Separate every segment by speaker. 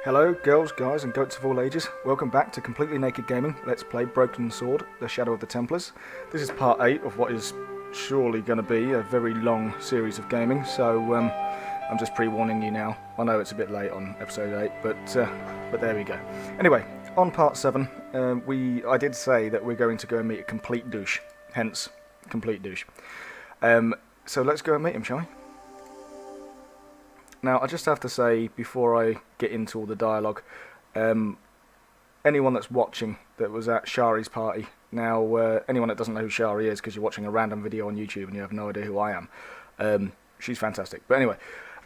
Speaker 1: Hello, girls, guys, and goats of all ages. Welcome back to Completely Naked Gaming. Let's play Broken Sword, The Shadow of the Templars. This is part 8 of what is surely going to be a very long series of gaming, so I'm just pre-warning you now. I know it's a bit late on episode 8, but there we go. Anyway, on part 7, I did say that we're going to go and meet a complete douche, hence, complete douche. So let's go and meet him, shall we? Now, I just have to say, before I get into all the dialogue, anyone that's watching that was at Shari's party, now, anyone that doesn't know who Shari is, because you're watching a random video on YouTube and you have no idea who I am, she's fantastic. But anyway,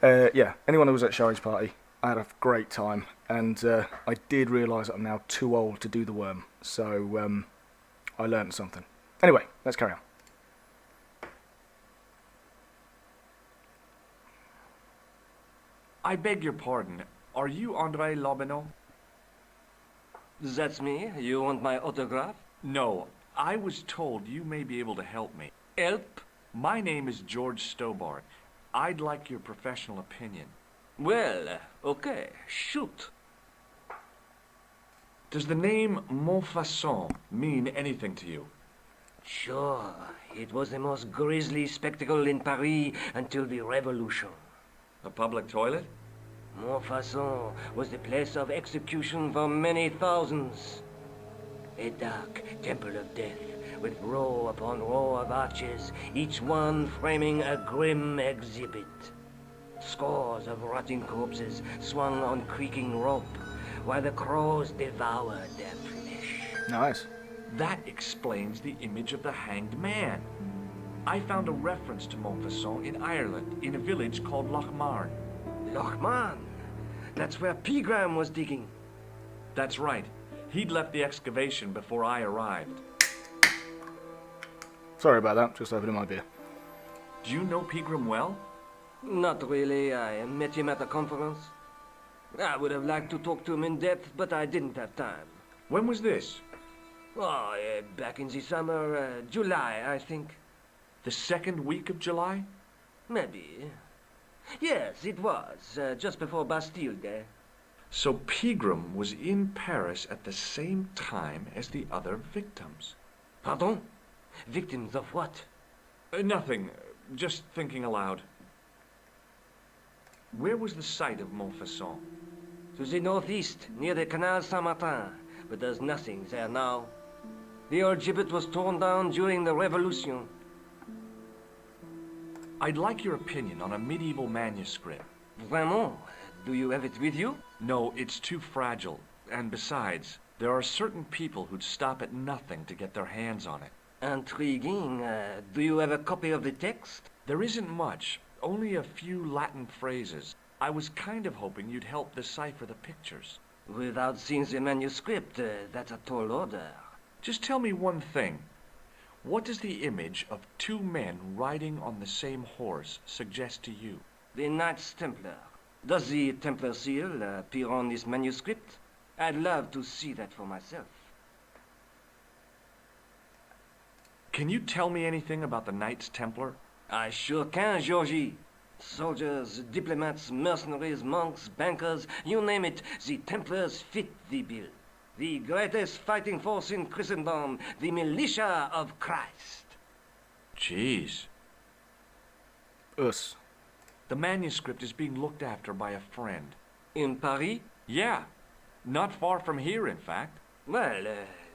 Speaker 1: yeah, anyone who was at Shari's party, I had a great time, and I did realise that I'm now too old to do the worm, so I learned something. Anyway, let's carry on.
Speaker 2: I beg your pardon. Are you André Lobineau?
Speaker 3: That's me. You want my autograph?
Speaker 2: No. I was told you may be able to help me.
Speaker 3: Help?
Speaker 2: My name is George Stobart. I'd like your professional opinion.
Speaker 3: Well, okay. Shoot.
Speaker 2: Does the name Montfaucon mean anything to you?
Speaker 3: Sure. It was the most grisly spectacle in Paris until the Revolution.
Speaker 2: A public toilet?
Speaker 3: Montfaucon was the place of execution for many thousands. A dark temple of death, with row upon row of arches, each one framing a grim exhibit. Scores of rotting corpses swung on creaking rope, while the crows devoured their flesh.
Speaker 1: Nice.
Speaker 2: That explains the image of the hanged man. I found a reference to Montfaucon in Ireland, in a village called Lochmarn.
Speaker 3: Lochmarn? That's where Pegram was digging.
Speaker 2: That's right. He'd left the excavation before I arrived.
Speaker 1: Sorry about that, just opening my beer.
Speaker 2: Do you know Pegram well?
Speaker 3: Not really. I met him at a conference. I would have liked to talk to him in depth, but I didn't have time.
Speaker 2: When was this?
Speaker 3: Oh, back in the summer, July, I think.
Speaker 2: The second week of July?
Speaker 3: Maybe. Yes, it was, just before Bastille Day.
Speaker 2: So Pegram was in Paris at the same time as the other victims.
Speaker 3: Pardon? Victims of what?
Speaker 2: Nothing. Just thinking aloud. Where was the site of Montfaucon?
Speaker 3: To the northeast, near the Canal Saint-Martin, but there's nothing there now. The old gibbet was torn down during the Revolution.
Speaker 2: I'd like your opinion on a medieval manuscript.
Speaker 3: Vraiment? Do you have it with you?
Speaker 2: No, it's too fragile. And besides, there are certain people who'd stop at nothing to get their hands on it.
Speaker 3: Intriguing. Do you have a copy of the text?
Speaker 2: There isn't much, only a few Latin phrases. I was kind of hoping you'd help decipher the pictures.
Speaker 3: Without seeing the manuscript, that's a tall order.
Speaker 2: Just tell me one thing. What does the image of two men riding on the same horse suggest to you?
Speaker 3: The Knights Templar. Does the Templar seal appear on this manuscript? I'd love to see that for myself.
Speaker 2: Can you tell me anything about the Knights Templar?
Speaker 3: I sure can, Georgie. Soldiers, diplomats, mercenaries, monks, bankers, you name it, the Templars fit the bill. The greatest fighting force in Christendom, the militia of Christ.
Speaker 2: Jeez.
Speaker 1: Us.
Speaker 2: The manuscript is being looked after by a friend.
Speaker 3: In Paris?
Speaker 2: Yeah. Not far from here, in fact.
Speaker 3: Well,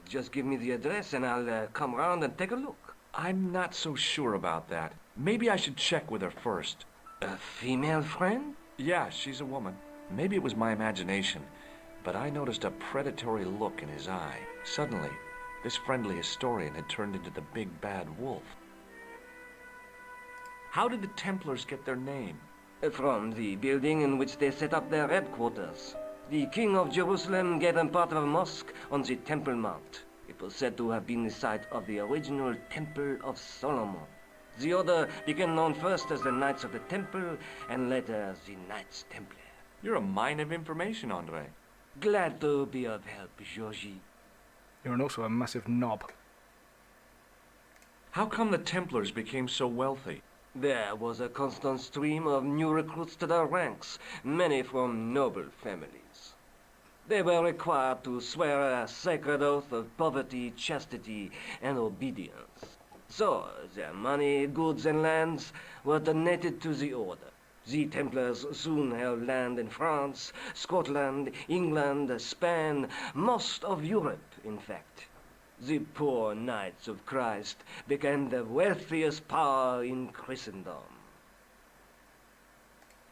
Speaker 3: just give me the address and I'll come round and take a look.
Speaker 2: I'm not so sure about that. Maybe I should check with her first.
Speaker 3: A female friend?
Speaker 2: Yeah, she's a woman. Maybe it was my imagination, but I noticed a predatory look in his eye. Suddenly, this friendly historian had turned into the big bad wolf. How did the Templars get their name?
Speaker 3: From the building in which they set up their headquarters. The King of Jerusalem gave them part of a mosque on the Temple Mount. It was said to have been the site of the original Temple of Solomon. The order became known first as the Knights of the Temple, and later the Knights Templar.
Speaker 2: You're a mine of information, André.
Speaker 3: Glad to be of help, Georgie.
Speaker 1: You're also a massive knob.
Speaker 2: How come the Templars became so wealthy?
Speaker 3: There was a constant stream of new recruits to their ranks, many from noble families. They were required to swear a sacred oath of poverty, chastity, and obedience. So, their money, goods, and lands were donated to the order. The Templars soon held land in France, Scotland, England, Spain, most of Europe, in fact. The poor Knights of Christ became the wealthiest power in Christendom.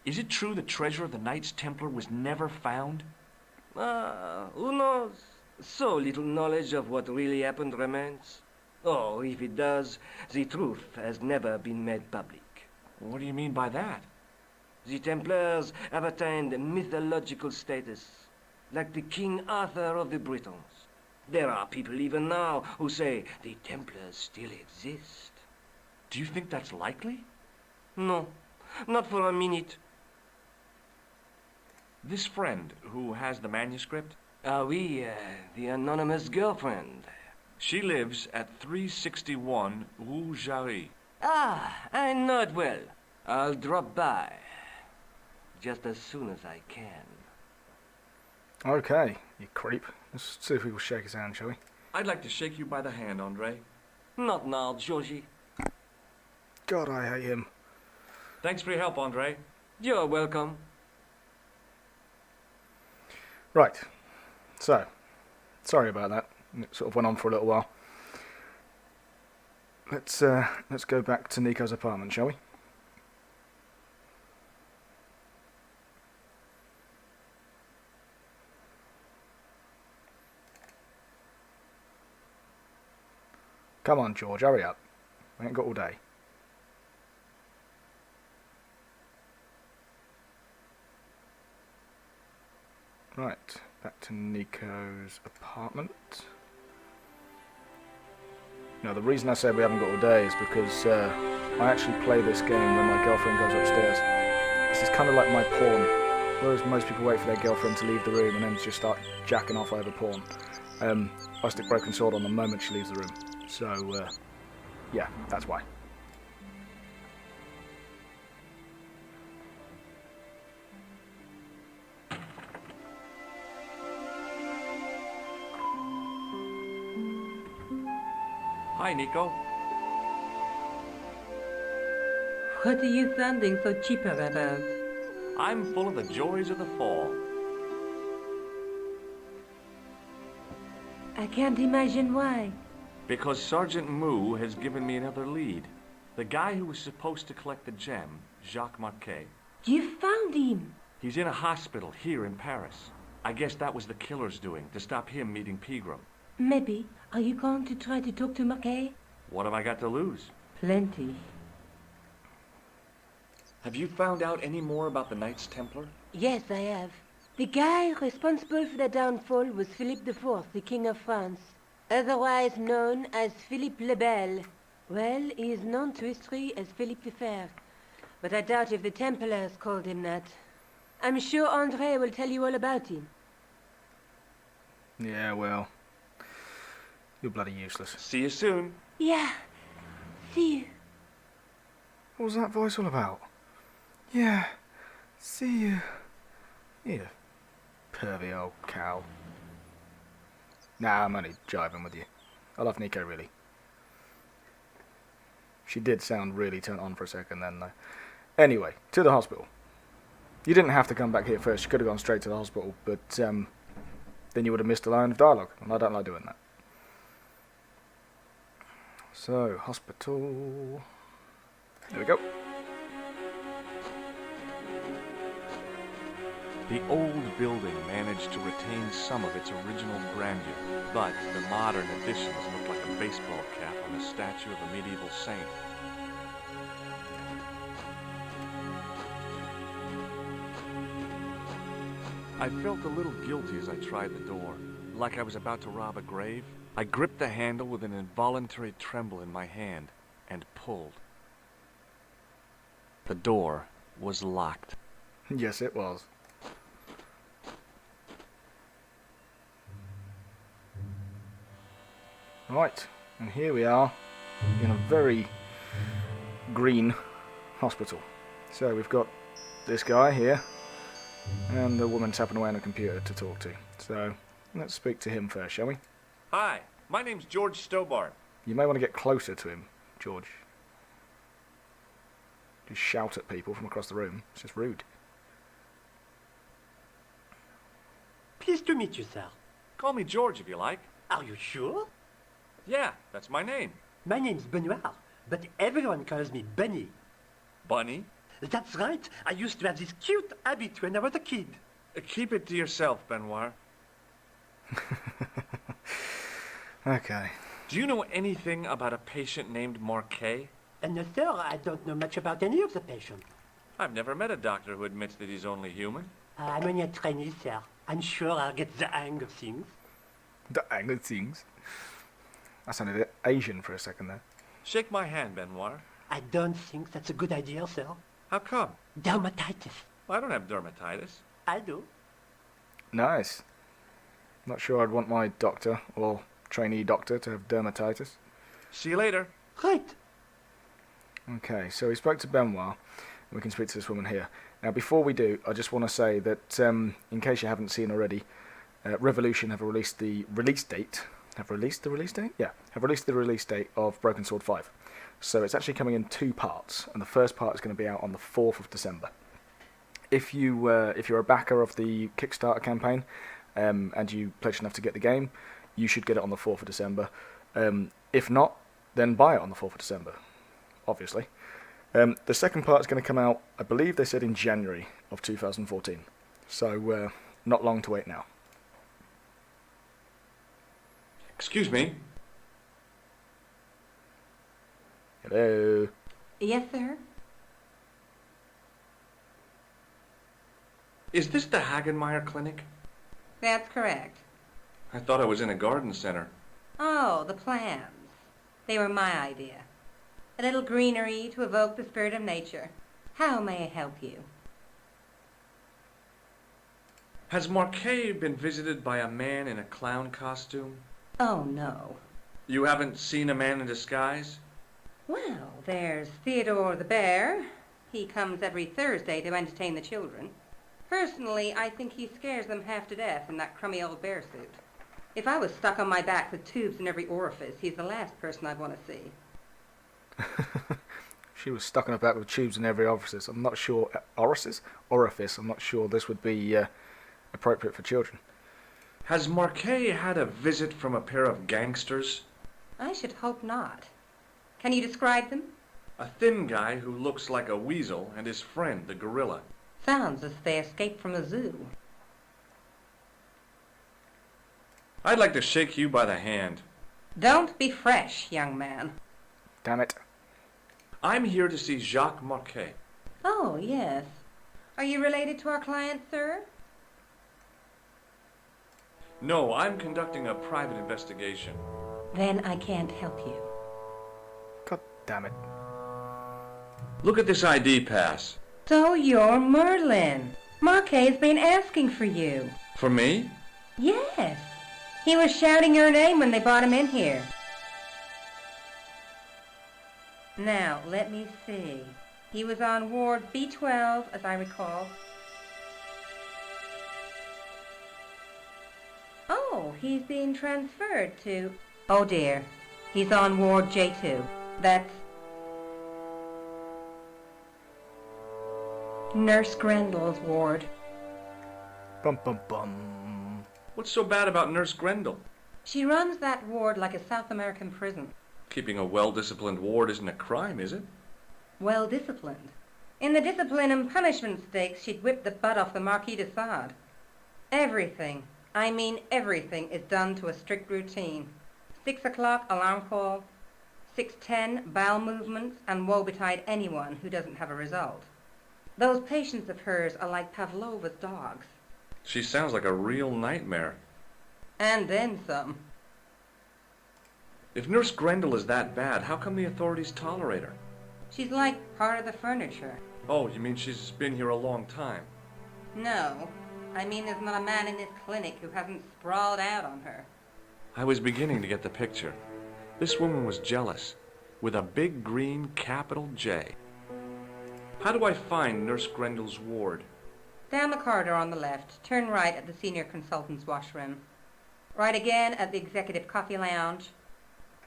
Speaker 2: Is it true the treasure of the Knights Templar was never found?
Speaker 3: Who knows? So little knowledge of what really happened remains. Or, if it does, the truth has never been made public.
Speaker 2: What do you mean by that?
Speaker 3: The Templars have attained mythological status, like the King Arthur of the Britons. There are people even now who say the Templars still exist.
Speaker 2: Do you think that's likely?
Speaker 3: No, not for a minute.
Speaker 2: This friend who has the manuscript,
Speaker 3: Oui, the anonymous girlfriend.
Speaker 2: she lives at 361 Rue Jarry.
Speaker 3: I know it well. I'll drop by. Just as soon as I can.
Speaker 1: Okay, you creep. Let's see if we will shake his hand, shall we?
Speaker 2: I'd like to shake you by the hand, Andre.
Speaker 3: Not now, Georgie.
Speaker 1: God, I hate him.
Speaker 2: Thanks for your help, Andre.
Speaker 3: You're welcome.
Speaker 1: Right, so, sorry about that. It sort of went on for a little while. Let's go back to Nico's apartment, shall we? Come on, George, hurry up. We ain't got all day. Right, back to Nico's apartment. Now, the reason I said we haven't got all day is because I actually play this game when my girlfriend goes upstairs. This is kind of like my porn. Whereas most people wait for their girlfriend to leave the room and then just start jacking off over porn. I stick Broken Sword on the moment she leaves the room. So, yeah, that's why.
Speaker 2: Hi, Nico.
Speaker 4: What are you sounding so chipper about?
Speaker 2: I'm full of the joys of the fall.
Speaker 4: I can't imagine why.
Speaker 2: Because Sergeant Moo has given me another lead. The guy who was supposed to collect the gem, Jacques Marquet.
Speaker 4: You found him!
Speaker 2: He's in a hospital here in Paris. I guess that was the killer's doing, to stop him meeting Pegram.
Speaker 4: Maybe. Are you going to try to talk to Marquet?
Speaker 2: What have I got to lose?
Speaker 4: Plenty.
Speaker 2: Have you found out any more about the Knights Templar?
Speaker 4: Yes, I have. The guy responsible for their downfall was Philippe IV, the King of France, otherwise known as Philippe le Bel. Well, he is known to history as Philippe the Fair, but I doubt if the Templars called him that. I'm sure André will tell you all about him.
Speaker 1: Yeah, well, you're bloody useless.
Speaker 2: See you soon.
Speaker 4: Yeah. See you.
Speaker 1: What was that voice all about? Yeah, see you. You pervy old cow. Nah, I'm only jiving with you. I love Nico, really. She did sound really turned on for a second then, though. Anyway, to the hospital. You didn't have to come back here first. You could have gone straight to the hospital, but then you would have missed a line of dialogue, and I don't like doing that. So, hospital. There we go.
Speaker 2: The old building managed to retain some of its original grandeur, but the modern additions look like a baseball cap on a statue of a medieval saint. I felt a little guilty as I tried the door, like I was about to rob a grave. I gripped the handle with an involuntary tremble in my hand and pulled. The door was locked.
Speaker 1: Yes, it was. Right, and here we are in a very green hospital. So we've got this guy here, And the woman tapping away on a computer to talk to. So, let's speak to him first, shall we?
Speaker 2: Hi, my name's George Stobart.
Speaker 1: You may want to get closer to him, George. Just shout at people from across the room. It's just rude.
Speaker 5: Pleased to meet you, sir.
Speaker 2: Call me George if you like.
Speaker 5: Are you sure?
Speaker 2: Yeah, that's my name.
Speaker 5: My name's Benoit, but everyone calls me Bunny.
Speaker 2: Bunny?
Speaker 5: That's right. I used to have this cute habit when I was a kid.
Speaker 2: Keep it to yourself, Benoit.
Speaker 1: Okay.
Speaker 2: Do you know anything about a patient named Marquet?
Speaker 5: And no, sir, I don't know much about any of the patients.
Speaker 2: I've never met a doctor who admits that he's only human.
Speaker 5: I'm only a trainee, sir. I'm sure I'll get the hang of things.
Speaker 1: The hang of things. That sounded a bit Asian for a second there.
Speaker 2: Shake my hand, Benoit.
Speaker 5: I don't think that's a good idea, sir.
Speaker 2: How come?
Speaker 5: Dermatitis.
Speaker 2: I don't have dermatitis.
Speaker 5: I do.
Speaker 1: Nice. Not sure I'd want my doctor or trainee doctor to have dermatitis.
Speaker 2: See you later.
Speaker 5: Right.
Speaker 1: Okay, so we spoke to Benoit, and we can speak to this woman here. Now, before we do, I just want to say that, in case you haven't seen already, Revolution have released the release date. Have released the release date? Yeah, have released the release date of Broken Sword 5. So it's actually coming in 2 parts, and the first part is going to be out on the 4th of December. If you're a backer of the Kickstarter campaign, and you pledge enough to get the game, you should get it on the 4th of December. If not, then buy it on the 4th of December, obviously. The second part is going to come out, I believe they said in January of 2014. So, not long to wait now.
Speaker 2: Excuse me.
Speaker 1: Hello.
Speaker 4: Yes, sir?
Speaker 2: Is this the Hagenmeyer Clinic?
Speaker 4: That's correct.
Speaker 2: I thought I was in a garden center.
Speaker 4: Oh, the plans. They were my idea. A little greenery to evoke the spirit of nature. How may I help you?
Speaker 2: Has Marquet been visited by a man in a clown costume?
Speaker 4: Oh, no.
Speaker 2: You haven't seen a man in disguise?
Speaker 4: Well, there's Theodore the bear. He comes every Thursday to entertain the children. Personally, I think he scares them half to death in that crummy old bear suit. If I was stuck on my back with tubes in every orifice, he's the last person I'd want to see.
Speaker 1: She was stuck in her back with tubes in every orifice. I'm not sure... Orifice? I'm not sure this would be appropriate for children.
Speaker 2: Has Marquet had a visit from a pair of gangsters?
Speaker 4: I should hope not. Can you describe them?
Speaker 2: A thin guy who looks like a weasel and his friend, the gorilla.
Speaker 4: Sounds as if they escaped from a zoo.
Speaker 2: I'd like to shake you by the hand.
Speaker 4: Don't be fresh, young man.
Speaker 1: Damn it.
Speaker 2: I'm here to see Jacques Marquet.
Speaker 4: Oh, yes. Are you related to our client, sir?
Speaker 2: No, I'm conducting a private investigation.
Speaker 4: Then I can't help you.
Speaker 1: God damn it.
Speaker 2: Look at this ID pass.
Speaker 4: So you're Merlin. Marquet's been asking for you.
Speaker 2: For me?
Speaker 4: Yes. He was shouting your name when they brought him in here. Now, let me see. He was on Ward B12, as I recall. Oh, he's being transferred to... Oh, dear. He's on Ward J2. That's... Nurse Grendel's ward.
Speaker 1: Bum bum bum.
Speaker 2: What's so bad about Nurse Grendel?
Speaker 4: She runs that ward like a South American prison.
Speaker 2: Keeping a well-disciplined ward isn't a crime, is it?
Speaker 4: Well disciplined. In the discipline and punishment stakes, she'd whip the butt off the Marquis de Sade. Everything, I mean everything, is done to a strict routine. 6 o'clock alarm call, 6:10 bowel movements, and woe betide anyone who doesn't have a result. Those patients of hers are like Pavlova's dogs.
Speaker 2: She sounds like a real nightmare.
Speaker 4: And then some.
Speaker 2: If Nurse Grendel is that bad, how come the authorities tolerate her?
Speaker 4: She's like part of the furniture.
Speaker 2: Oh, you mean she's been here a long time?
Speaker 4: No, I mean there's not a man in this clinic who hasn't sprawled out on her.
Speaker 2: I was beginning to get the picture. This woman was jealous, with a big green capital J. How do I find Nurse Grendel's ward?
Speaker 6: Down the corridor on the left, turn right at the senior consultant's washroom. Right again at the executive coffee lounge.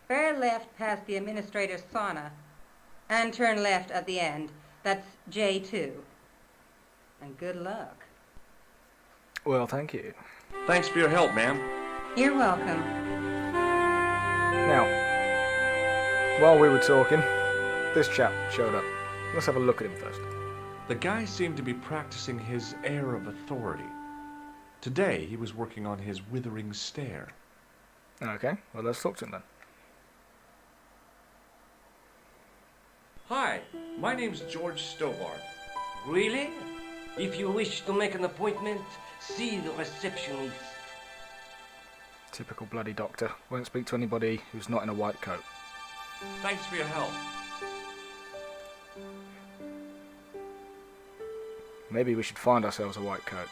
Speaker 6: Fair left past the administrator's sauna. And turn left at the end. That's J2. And good luck.
Speaker 1: Well, thank you.
Speaker 2: Thanks for your help, ma'am.
Speaker 6: You're welcome.
Speaker 1: Now, while we were talking, this chap showed up. Let's have a look at him first.
Speaker 2: The guy seemed to be practicing his air of authority. Today, he was working on his withering stare.
Speaker 1: Okay, well, let's talk to him then.
Speaker 2: Hi, my name's George Stobart.
Speaker 3: Really? If you wish to make an appointment, see the receptionist.
Speaker 1: Typical bloody doctor. Won't speak to anybody who's not in a white coat.
Speaker 2: Thanks for your help.
Speaker 1: Maybe we should find ourselves a white coat.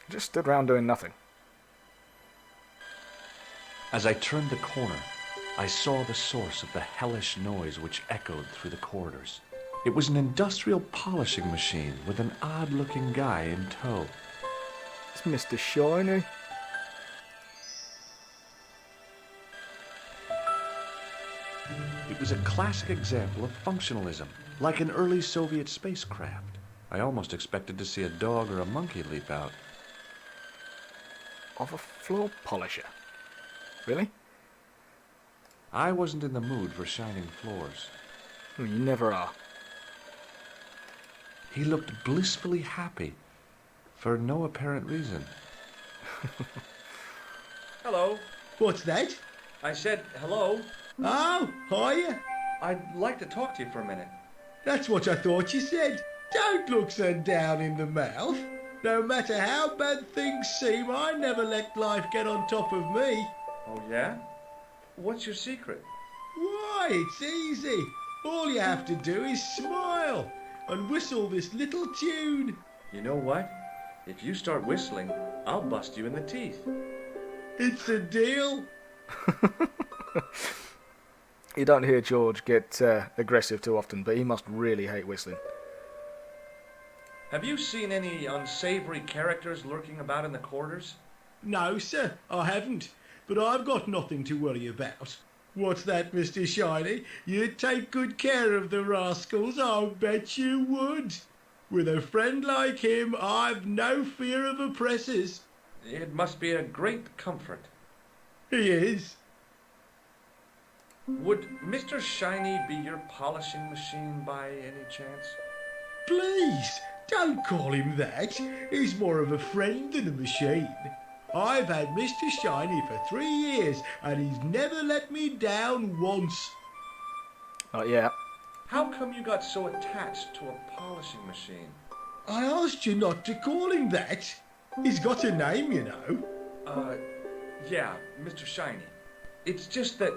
Speaker 1: Just stood round doing nothing.
Speaker 2: As I turned the corner, I saw the source of the hellish noise which echoed through the corridors. It was an industrial polishing machine with an odd-looking guy in tow.
Speaker 1: It's Mr. Shiny.
Speaker 2: It was a classic example of functionalism, like an early Soviet spacecraft. I almost expected to see a dog or a monkey leap out.
Speaker 1: Of a floor polisher. Really?
Speaker 2: I wasn't in the mood for shining floors.
Speaker 1: Well, you never are.
Speaker 2: He looked blissfully happy, for no apparent reason. Hello.
Speaker 7: What's that?
Speaker 2: I said hello.
Speaker 7: Oh, hiya.
Speaker 2: I'd like to talk to you for a minute.
Speaker 7: That's what I thought you said. Don't look so down in the mouth. No matter how bad things seem, I never let life get on top of me.
Speaker 2: Oh, yeah? What's your secret?
Speaker 7: Why, it's easy. All you have to do is smile and whistle this little tune.
Speaker 2: You know what? If you start whistling, I'll bust you in the teeth.
Speaker 7: It's a deal.
Speaker 1: You don't hear George get aggressive too often, but he must really hate whistling.
Speaker 2: Have you seen any unsavory characters lurking about in the corridors?
Speaker 7: No, sir, I haven't. But I've got nothing to worry about. What's that, Mr. Shiny? You'd take good care of the rascals, I'll bet you would. With a friend like him, I've no fear of oppressors.
Speaker 2: It must be a great comfort.
Speaker 7: He is.
Speaker 2: Would Mr. Shiny be your polishing machine by any chance?
Speaker 7: Please, don't call him that. He's more of a friend than a machine. I've had Mr. Shiny for 3 years, and he's never let me down once.
Speaker 1: Oh, yeah.
Speaker 2: How come you got so attached to a polishing machine?
Speaker 7: I asked you not to call him that. He's got a name, you know.
Speaker 2: Yeah, Mr. Shiny. It's just that...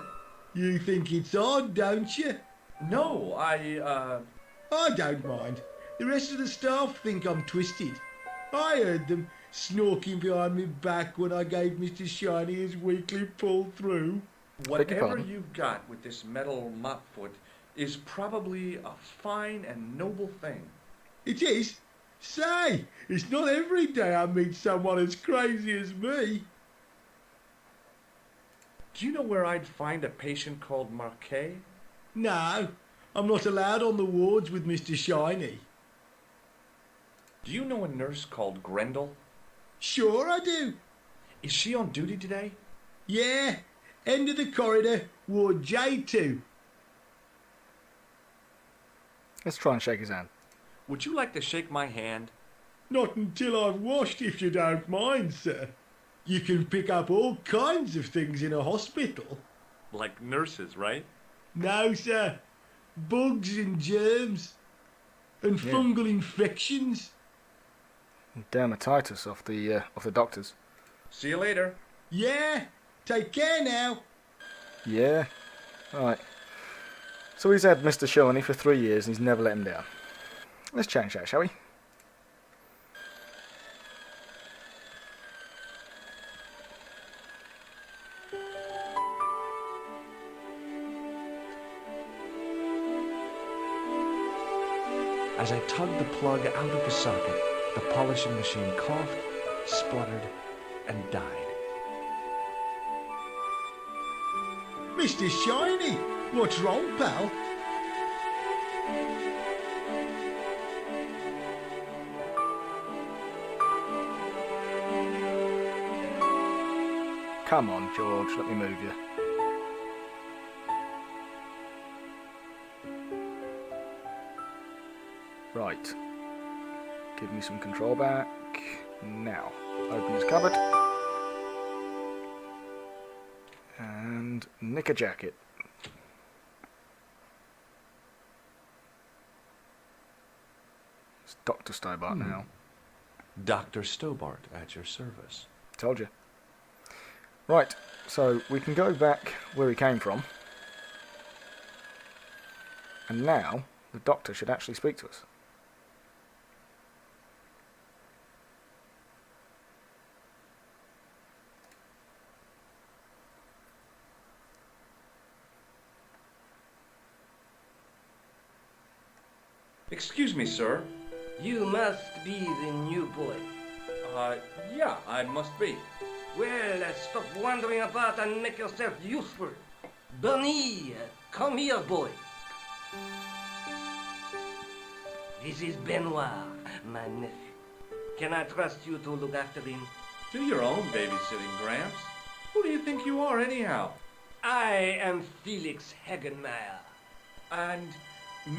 Speaker 7: You think it's odd, don't you?
Speaker 2: No,
Speaker 7: I don't mind. The rest of the staff think I'm twisted. I heard them snorking behind my back when I gave Mr. Shiny his weekly pull through.
Speaker 2: Whatever you've got with this metal mopfoot is probably a fine and noble thing.
Speaker 7: It is? Say, it's not every day I meet someone as crazy as me.
Speaker 2: Do you know where I'd find a patient called Marquet?
Speaker 7: No, I'm not allowed on the wards with Mr. Shiny.
Speaker 2: Do you know a nurse called Grendel?
Speaker 7: Sure I do.
Speaker 2: Is she on duty today?
Speaker 7: Yeah, end of the corridor, ward J2.
Speaker 1: Let's try and shake his hand.
Speaker 2: Would you like to shake my hand?
Speaker 7: Not until I've washed, if you don't mind, sir. You can pick up all kinds of things in a hospital.
Speaker 2: Like nurses, right?
Speaker 7: No, sir. Bugs and germs. And fungal infections.
Speaker 1: Dermatitis off the doctors.
Speaker 2: See you later.
Speaker 7: Yeah, take care now.
Speaker 1: Yeah. Right. So he's had Mr. Shiny for 3 years and he's never let him down. Let's change that, shall we?
Speaker 2: As I tugged the plug out of the socket, the polishing machine coughed, spluttered, and died.
Speaker 7: Mr. Shiny, what's wrong, pal?
Speaker 1: Come on, George, let me move you. Right. Give me some control back. Now, open his cupboard. And nick a jacket. It's Dr. Stobart now.
Speaker 2: Dr. Stobart at your service.
Speaker 1: Told you. Right, so we can go back where we came from. And now, the doctor should actually speak to us.
Speaker 8: Excuse me, sir.
Speaker 3: You must be the new boy.
Speaker 8: Yeah, I must be.
Speaker 3: Well, stop wandering about and make yourself useful. Bernie, come here, boy. This is Benoit, my nephew. Can I trust you to look after him?
Speaker 8: Do your own babysitting, Gramps. Who do you think you are, anyhow?
Speaker 3: I am Felix Hagenmeyer.
Speaker 8: And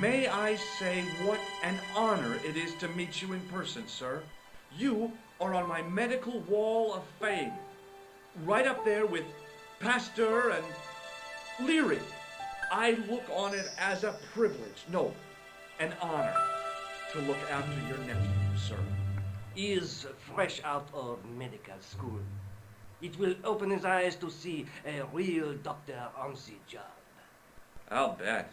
Speaker 8: may I say what an honor it is to meet you in person, sir. You are on my medical wall of fame. Right up there with Pasteur and Leary. I look on it as a privilege, no, an honor, to look after your nephew, sir.
Speaker 3: He is fresh out of medical school. It will open his eyes to see a real doctor on the job.
Speaker 8: I'll bet.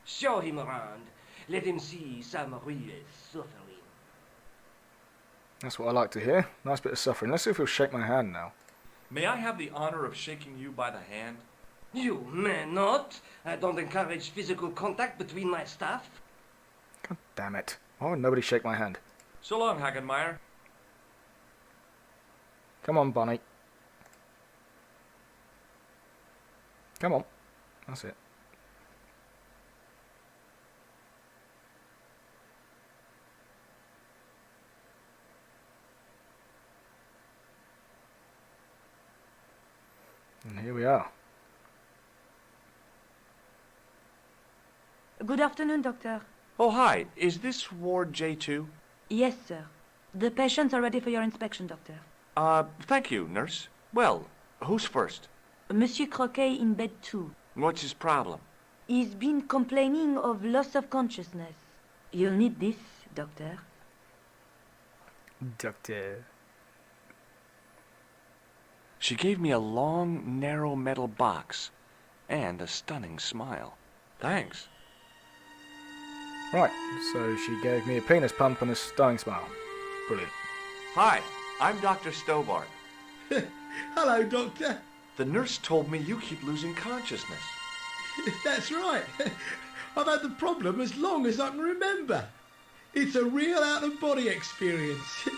Speaker 3: Show him around. Let him see some real suffering.
Speaker 1: That's what I like to hear. Nice bit of suffering. Let's see if he'll shake my hand now.
Speaker 8: May I have the honor of shaking you by the hand?
Speaker 3: You may not. I don't encourage physical contact between my staff.
Speaker 1: God damn it. Why would nobody shake my hand?
Speaker 8: So long, Hagenmeyer.
Speaker 1: Come on, Bonnie. Come on. That's it. And here we are.
Speaker 9: Good afternoon, Doctor.
Speaker 2: Oh, hi. Is this Ward J2?
Speaker 9: Yes, sir. The patients are ready for your inspection, Doctor.
Speaker 2: Thank you, nurse. Well, who's first?
Speaker 9: Monsieur Croquet in bed 2.
Speaker 2: What's his problem?
Speaker 9: He's been complaining of loss of consciousness. You'll need this, Doctor.
Speaker 1: Doctor.
Speaker 2: She gave me a long, narrow metal box and a stunning smile. Thanks.
Speaker 1: Right, so she gave me a penis pump and a stunning smile. Brilliant.
Speaker 2: Hi, I'm Dr. Stobart.
Speaker 7: Hello, Doctor.
Speaker 2: The nurse told me you keep losing consciousness.
Speaker 7: That's right. I've had the problem as long as I can remember. It's a real out-of-body experience.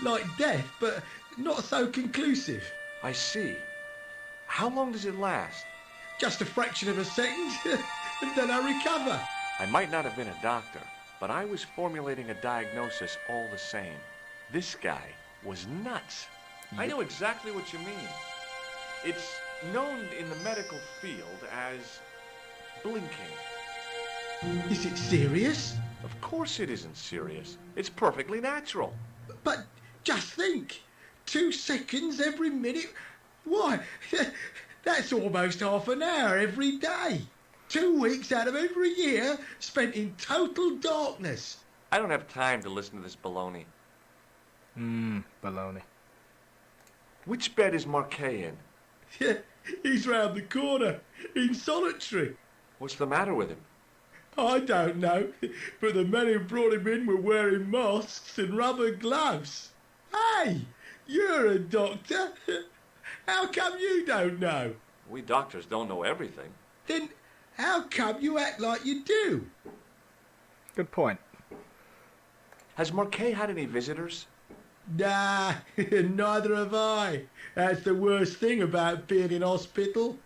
Speaker 7: Like death, but not so conclusive.
Speaker 2: I see. How long does it last?
Speaker 7: Just a fraction of a second, and then I recover.
Speaker 2: I might not have been a doctor, but I was formulating a diagnosis all the same. This guy was nuts. I know exactly what you mean. It's known in the medical field as blinking.
Speaker 7: Is it serious?
Speaker 2: Of course it isn't serious. It's perfectly natural.
Speaker 7: But just think, 2 seconds every minute. Why, that's almost half an hour every day. 2 weeks out of every year spent in total darkness.
Speaker 2: I don't have time to listen to this baloney.
Speaker 1: Baloney.
Speaker 2: Which bed is Marquet in?
Speaker 7: He's round the corner, in solitary.
Speaker 2: What's the matter with him?
Speaker 7: I don't know, but the men who brought him in were wearing masks and rubber gloves. Hey, you're a doctor. How come you don't know?
Speaker 2: We doctors don't know everything.
Speaker 7: Then how come you act like you do?
Speaker 1: Good point.
Speaker 2: Has Marquet had any visitors?
Speaker 7: Nah, neither have I. That's the worst thing about being in hospital.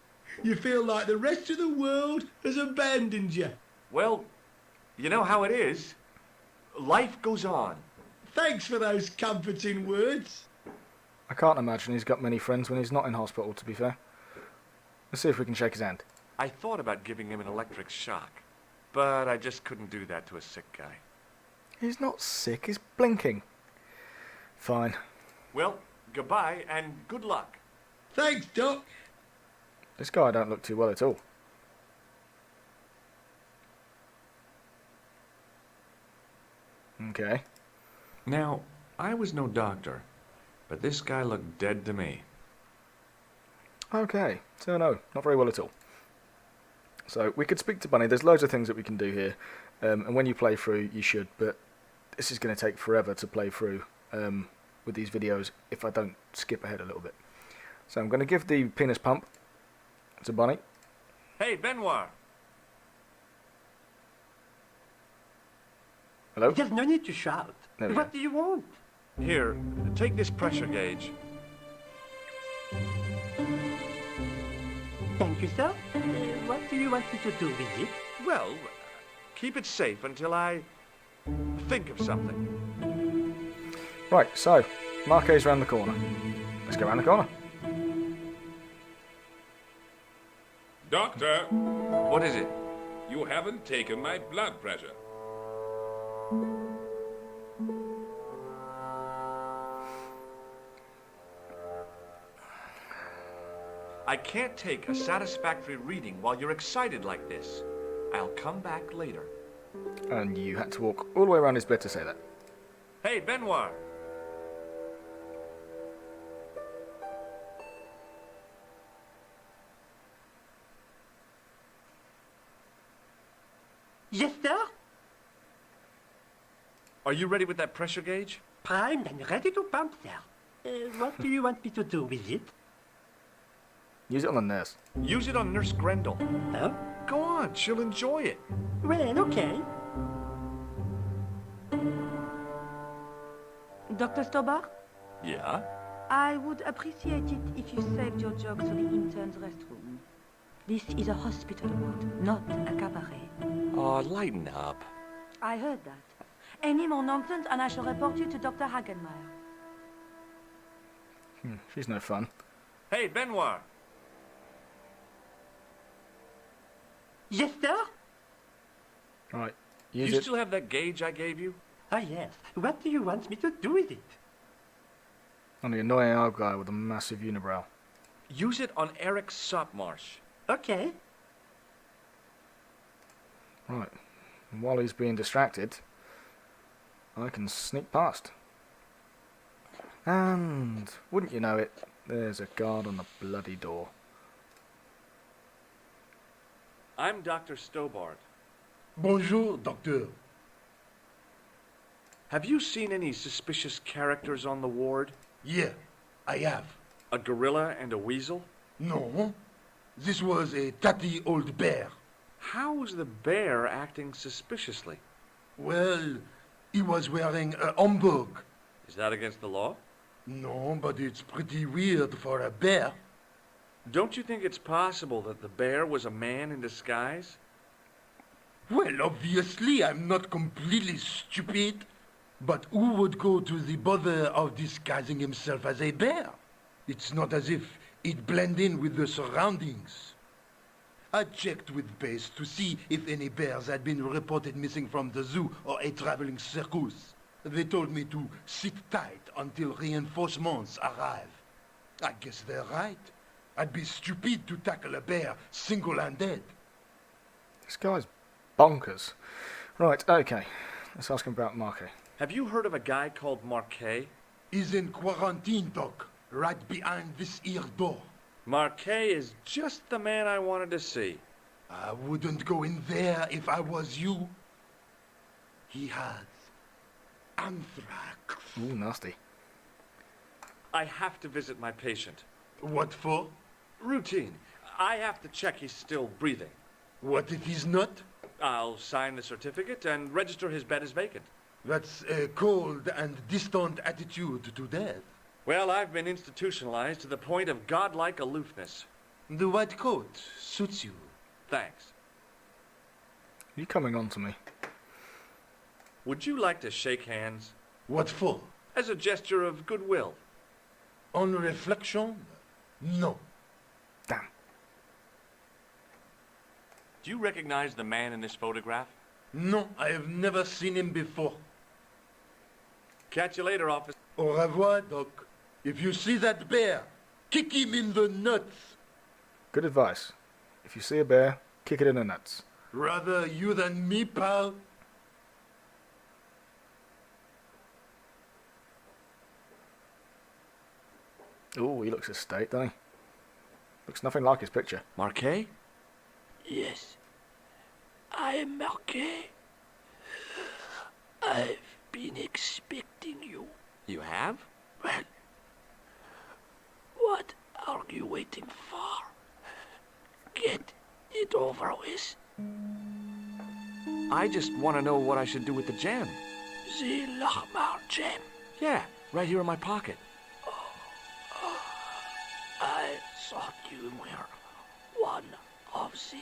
Speaker 7: You feel like the rest of the world has abandoned you.
Speaker 2: Well, you know how it is. Life goes on.
Speaker 7: Thanks for those comforting words.
Speaker 1: I can't imagine he's got many friends when he's not in hospital, to be fair. Let's see if we can shake his hand.
Speaker 2: I thought about giving him an electric shock, but I just couldn't do that to a sick guy.
Speaker 1: He's not sick, he's blinking. Fine.
Speaker 2: Well, goodbye and good luck.
Speaker 7: Thanks, Doc.
Speaker 1: This guy don't look too well at all. Okay.
Speaker 2: Now, I was no doctor, but this guy looked dead to me.
Speaker 1: Okay, so no, not very well at all. So we could speak to Bunny. There's loads of things that we can do here, and when you play through, you should. But this is going to take forever to play through with these videos if I don't skip ahead a little bit. So I'm going to give the penis pump to Bunny.
Speaker 2: Hey, Benoit!
Speaker 1: Hello.
Speaker 5: There's no need to shout.
Speaker 1: There we
Speaker 5: What
Speaker 1: go.
Speaker 5: do you want?
Speaker 2: Here, take this pressure gauge.
Speaker 5: Thank you, sir. What do you want me to do with it?
Speaker 2: Well, keep it safe until I think of something.
Speaker 1: Right, so Marquet's round the corner. Let's go round the corner.
Speaker 10: Doctor,
Speaker 2: What is it?
Speaker 10: you haven't taken my blood pressure.
Speaker 2: I can't take a satisfactory reading while you're excited like this. I'll come back later.
Speaker 1: And you had to walk all the way around his bed to say that.
Speaker 2: Hey, Benoit!
Speaker 5: Yes, sir.
Speaker 2: Are you ready with that pressure gauge?
Speaker 5: Primed and ready to pump, sir. What do you want me to do with it?
Speaker 1: Use it on the nurse.
Speaker 2: Use it on Nurse Grendel.
Speaker 5: Huh?
Speaker 2: Go on, she'll enjoy it.
Speaker 5: Well, okay.
Speaker 9: Dr. Stobart,
Speaker 2: Yeah?
Speaker 9: I would appreciate it if you saved your joke to the intern's restroom. This is a hospital ward, not a cabaret.
Speaker 2: Oh, lighten up.
Speaker 9: I heard that. Any more nonsense and I shall report you to Dr. Hagenmeyer.
Speaker 1: She's no fun.
Speaker 2: Hey, Benoit!
Speaker 5: Yes, sir.
Speaker 1: Right,
Speaker 2: You
Speaker 1: use it.
Speaker 2: still have that gauge I gave you?
Speaker 5: Ah, yes. What do you want me to do with it?
Speaker 1: On the annoying old guy with a massive unibrow.
Speaker 2: Use it on Eric Sopmarsh.
Speaker 5: Okay.
Speaker 1: Right, and while he's being distracted, I can sneak past. And, wouldn't you know it, there's a guard on the bloody door.
Speaker 2: I'm Dr. Stobart.
Speaker 7: Bonjour, docteur.
Speaker 2: Have you seen any suspicious characters on the ward?
Speaker 7: Yeah, I have.
Speaker 2: A gorilla and a weasel?
Speaker 7: No, this was a tatty old bear.
Speaker 2: How is the bear acting suspiciously?
Speaker 7: Well, he was wearing a homburg.
Speaker 2: Is that against the law?
Speaker 7: No, but it's pretty weird for a bear.
Speaker 2: Don't you think it's possible that the bear was a man in disguise?
Speaker 7: Well, obviously, I'm not completely stupid. But who would go to the bother of disguising himself as a bear? It's not as if he'd blend in with the surroundings. I checked with base to see if any bears had been reported missing from the zoo or a traveling circus. They told me to sit tight until reinforcements arrive. I guess they're right. I'd be stupid to tackle a bear single-handed.
Speaker 1: This guy's bonkers. Right, okay. Let's ask him about Marquet.
Speaker 2: Have you heard of a guy called Marquet?
Speaker 7: He's in quarantine, Doc, right behind this here door.
Speaker 2: Marquet is just the man I wanted to see.
Speaker 7: I wouldn't go in there if I was you. He has anthrax.
Speaker 1: Ooh, nasty.
Speaker 2: I have to visit my patient.
Speaker 7: What for?
Speaker 2: Routine. I have to check he's still breathing.
Speaker 7: What if he's not?
Speaker 2: I'll sign the certificate and register his bed as vacant.
Speaker 11: That's a cold and distant attitude to death.
Speaker 2: Well, I've been institutionalized to the point of godlike aloofness.
Speaker 11: The white coat suits you.
Speaker 2: Thanks.
Speaker 1: Are you coming on to me?
Speaker 2: Would you like to shake hands?
Speaker 11: What for?
Speaker 2: As a gesture of goodwill.
Speaker 11: On reflection, no.
Speaker 1: Damn.
Speaker 2: Do you recognize the man in this photograph?
Speaker 11: No, I have never seen him before.
Speaker 2: Catch you later, officer.
Speaker 11: Au revoir, Doc. If you see that bear, kick him in the nuts.
Speaker 1: Good advice. If you see a bear, kick it in the nuts.
Speaker 11: Rather you than me, pal.
Speaker 1: Oh, he looks a state, doesn't he? Looks nothing like his picture.
Speaker 2: Marquet?
Speaker 12: Yes, I am Marquet. I've been expecting you.
Speaker 2: You have?
Speaker 12: Well, what are you waiting for? Get it over with.
Speaker 2: I just want to know what I should do with the gem.
Speaker 12: The Lahmar gem.
Speaker 2: Yeah, right here in my pocket.
Speaker 12: I thought you were one of the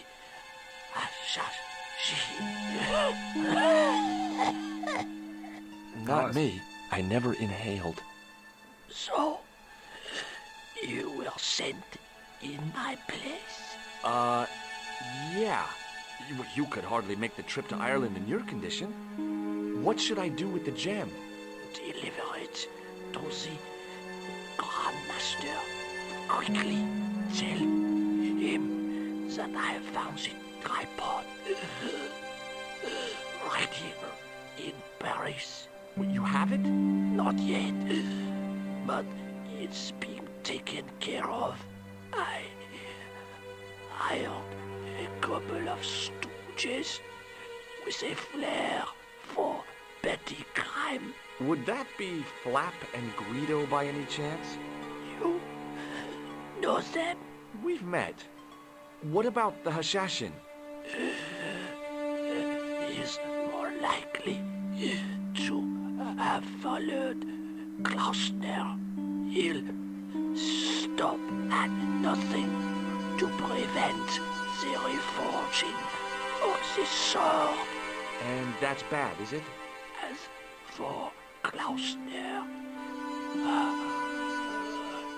Speaker 2: Not
Speaker 1: Nice.
Speaker 2: me. I never inhaled.
Speaker 12: So, you were sent in my place?
Speaker 2: Yeah. You could hardly make the trip to Ireland in your condition. What should I do with the gem?
Speaker 12: Deliver it to the Grand Master. Quickly tell him that I have found the tripod right here in Paris.
Speaker 2: You have it?
Speaker 12: Not yet, but it's being taken care of. I hired a couple of stooges with a flair for petty crime.
Speaker 2: Would that be Flap and Guido by any chance?
Speaker 12: You know them?
Speaker 2: We've met. What about the Hashashin?
Speaker 12: Is more likely to have followed Klausner. He'll stop at nothing to prevent the reforging of the sword.
Speaker 2: And that's bad, is it?
Speaker 12: As for Klausner,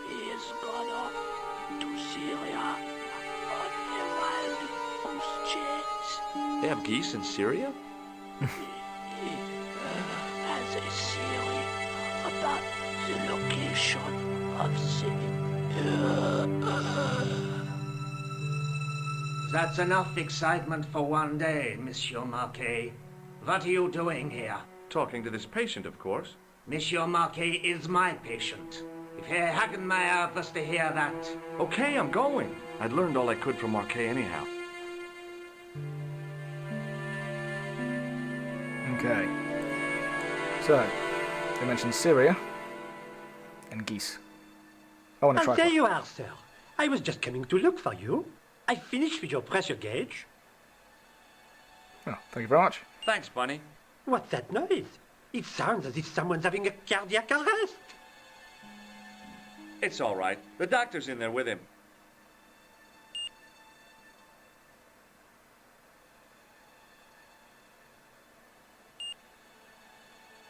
Speaker 12: he is gone off to Syria on a wild goose chase.
Speaker 2: They have geese in Syria?
Speaker 12: He has a theory about the location of
Speaker 3: That's enough excitement for one day, Monsieur Marquet. What are you doing here?
Speaker 2: Talking to this patient, of course.
Speaker 3: Monsieur Marquet is my patient. If Herr Hagenmeyer was to hear that...
Speaker 2: Okay, I'm going. I'd learned all I could from Marquet anyhow.
Speaker 1: Okay. So, they mentioned Syria and geese. I want to try.
Speaker 5: And there you are, sir. I was just coming to look for you. I finished with your pressure gauge.
Speaker 1: Oh, thank you very much.
Speaker 2: Thanks, Bunny.
Speaker 5: What's that noise? It sounds as if someone's having a cardiac arrest.
Speaker 2: It's all right. The doctor's in there with him.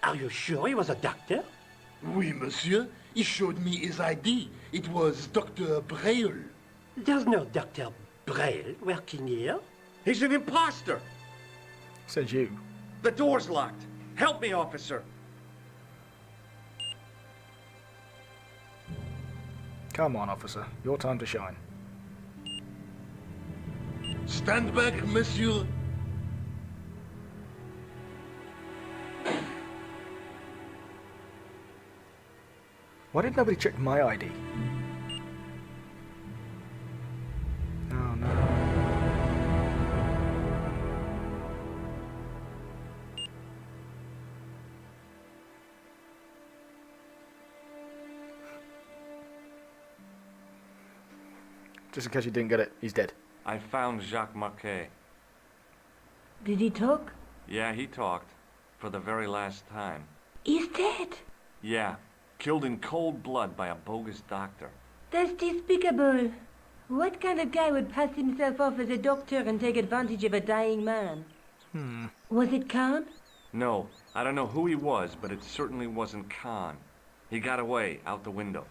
Speaker 5: Are you sure he was a doctor?
Speaker 11: Oui, monsieur. He showed me his ID. It was Dr. Braille.
Speaker 5: There's no Dr. Braille working here.
Speaker 2: He's an imposter.
Speaker 1: Said you.
Speaker 2: The door's locked. Help me, officer.
Speaker 1: Come on, officer. Your time to shine.
Speaker 11: Stand back, monsieur.
Speaker 1: Why did nobody check my ID? Oh no. Just in case you didn't get it, he's dead.
Speaker 2: I found Jacques Marquet.
Speaker 9: Did he talk?
Speaker 2: Yeah, he talked. for the very last time.
Speaker 4: He's dead.
Speaker 2: Yeah, killed in cold blood by a bogus doctor.
Speaker 4: That's despicable. What kind of guy would pass himself off as a doctor and take advantage of a dying man? Was it Khan?
Speaker 2: No, I don't know who he was, but it certainly wasn't Khan. He got away, out the window.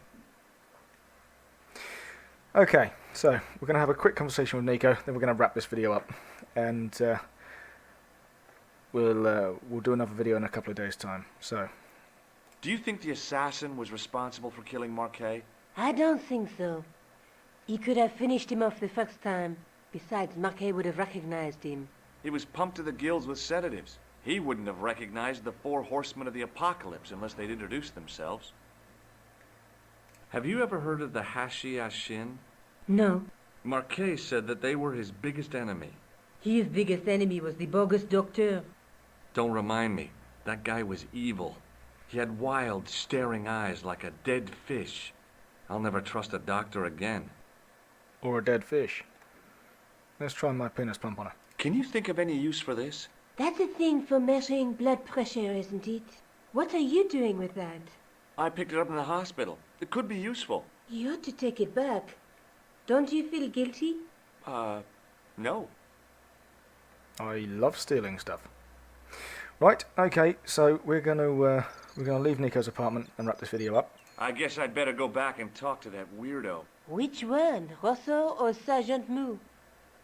Speaker 1: Okay, so we're going to have a quick conversation with Nico, then we're going to wrap this video up, and we'll do another video in a couple of days' time. So,
Speaker 2: Do you think the assassin was responsible for killing Marquet?
Speaker 4: I don't think so. He could have finished him off the first time. Besides, Marquet would have recognized him.
Speaker 2: He was pumped to the gills with sedatives. He wouldn't have recognized the 4 horsemen of the apocalypse unless they'd introduced themselves. Have you ever heard of the Hashiashin?
Speaker 4: No.
Speaker 2: Marquet said that they were his biggest enemy.
Speaker 4: His biggest enemy was the bogus doctor.
Speaker 2: Don't remind me. That guy was evil. He had wild, staring eyes like a dead fish. I'll never trust a doctor again.
Speaker 1: or a dead fish. Let's try my penis pump on her.
Speaker 2: Can you think of any use for this?
Speaker 4: That's a thing for measuring blood pressure, isn't it? What are you doing with that?
Speaker 2: I picked it up in the hospital. It could be useful.
Speaker 4: You ought to take it back. Don't you feel guilty?
Speaker 2: No.
Speaker 1: I love stealing stuff. Right, okay, so we're gonna leave Nico's apartment and wrap this video up.
Speaker 2: I guess I'd better go back and talk to that weirdo.
Speaker 4: Which one, Rosso or Sergeant Mou?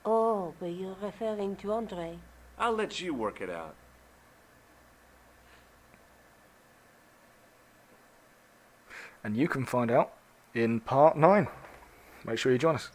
Speaker 4: Oh, but you're referring to Andre.
Speaker 2: I'll let you work it out.
Speaker 1: And you can find out in part 9. Make sure you join us.